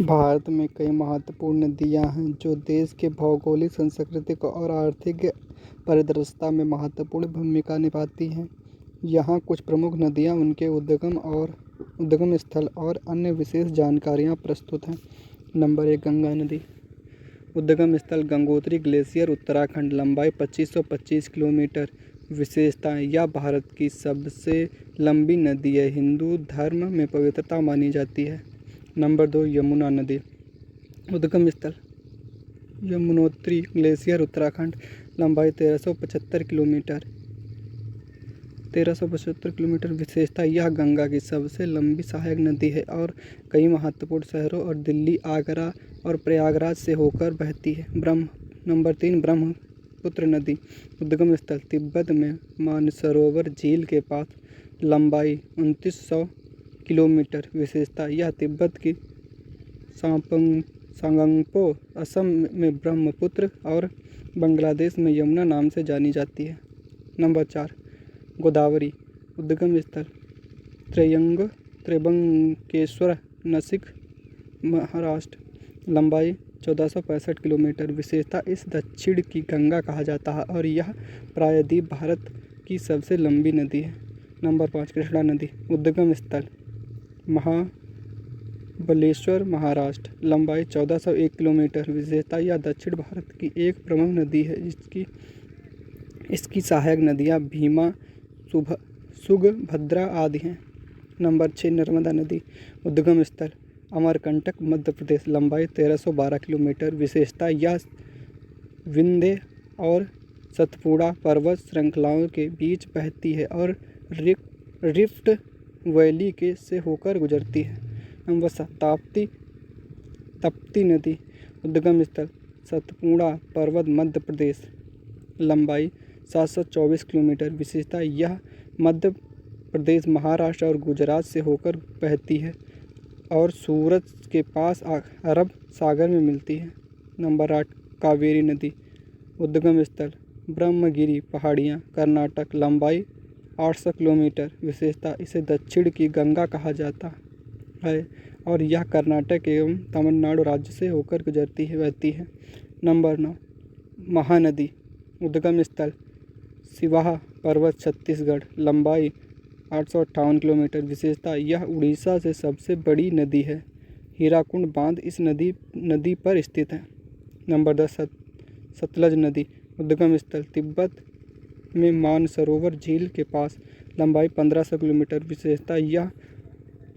भारत में कई महत्वपूर्ण नदियाँ हैं जो देश के भौगोलिक, सांस्कृतिक और आर्थिक परिदृश्यता में महत्वपूर्ण भूमिका निभाती हैं। यहाँ कुछ प्रमुख नदियाँ, उनके उद्गम स्थल और अन्य विशेष जानकारियाँ प्रस्तुत हैं। नंबर 1, गंगा नदी। उद्गम स्थल गंगोत्री ग्लेशियर, उत्तराखंड। लंबाई 2525 किलोमीटर। विशेषताएँ: यह भारत की सबसे लंबी नदी है। हिंदू धर्म में पवित्रता मानी जाती है। नंबर 2, यमुना नदी। उद्गम स्थल यमुनोत्री ग्लेशियर, उत्तराखंड। लंबाई 1375 किलोमीटर। विशेषता: यह गंगा की सबसे लंबी सहायक नदी है और कई महत्वपूर्ण शहरों और दिल्ली, आगरा और प्रयागराज से होकर बहती है। नंबर 3, ब्रह्मपुत्र नदी। उद्गम स्थल तिब्बत में मानसरोवर झील के पास। लंबाई 2900 किलोमीटर। विशेषता: यह तिब्बत की सांगंगपो, असम में ब्रह्मपुत्र और बांग्लादेश में यमुना नाम से जानी जाती है। नंबर 4, गोदावरी। उद्गम स्थल त्र्यंबकेश्वर, नासिक, महाराष्ट्र। लंबाई 1465 किलोमीटर। विशेषता: इस दक्षिण की गंगा कहा जाता है और यह प्रायद्वीप भारत की सबसे लंबी नदी है। नंबर 5, कृष्णा नदी। उद्गम स्थल महाबलेश्वर, महाराष्ट्र। लंबाई 1401 किलोमीटर। विशेषता: यह दक्षिण भारत की एक प्रमुख नदी है। इसकी सहायक नदियाँ भीमा, सुगभद्रा आदि हैं। नंबर 6, नर्मदा नदी। उद्गम स्थल अमरकंटक, मध्य प्रदेश। लंबाई 1312 किलोमीटर। विशेषता: यह विंध्य और सतपुड़ा पर्वत श्रृंखलाओं के बीच बहती है और रिफ्ट वैली से होकर गुजरती है। नंबर 7, तप्ती नदी। उद्गम स्थल सतपुड़ा पर्वत, मध्य प्रदेश। लंबाई 724 किलोमीटर। विशेषता: यह मध्य प्रदेश, महाराष्ट्र और गुजरात से होकर बहती है और सूरत के पास अरब सागर में मिलती है। नंबर 8, कावेरी नदी। उद्गम स्थल ब्रह्मगिरी पहाड़ियाँ, कर्नाटक। लंबाई 800 किलोमीटर। विशेषता: इसे दक्षिण की गंगा कहा जाता है और यह कर्नाटक एवं तमिलनाडु राज्य से होकर बहती है। नंबर 9, महानदी। उद्गम स्थल सिवाह पर्वत, छत्तीसगढ़। लंबाई 858 किलोमीटर। विशेषता: यह उड़ीसा से सबसे बड़ी नदी है। हीराकुंड बांध इस नदी पर स्थित है। नंबर 10, सतलज नदी। उद्गम स्थल तिब्बत में मानसरोवर झील के पास। लंबाई 1500 किलोमीटर। विशेषता: यह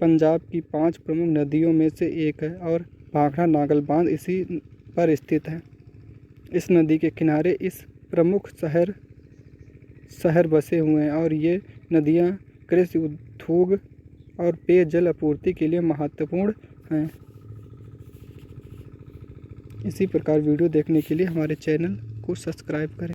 पंजाब की 5 प्रमुख नदियों में से एक है और भाखड़ा नागल बांध इसी पर स्थित है। इस नदी के किनारे इस प्रमुख शहर बसे हुए हैं और ये नदियाँ कृषि, उद्योग और पेयजल आपूर्ति के लिए महत्वपूर्ण हैं। इसी प्रकार वीडियो देखने के लिए हमारे चैनल को सब्सक्राइब करें।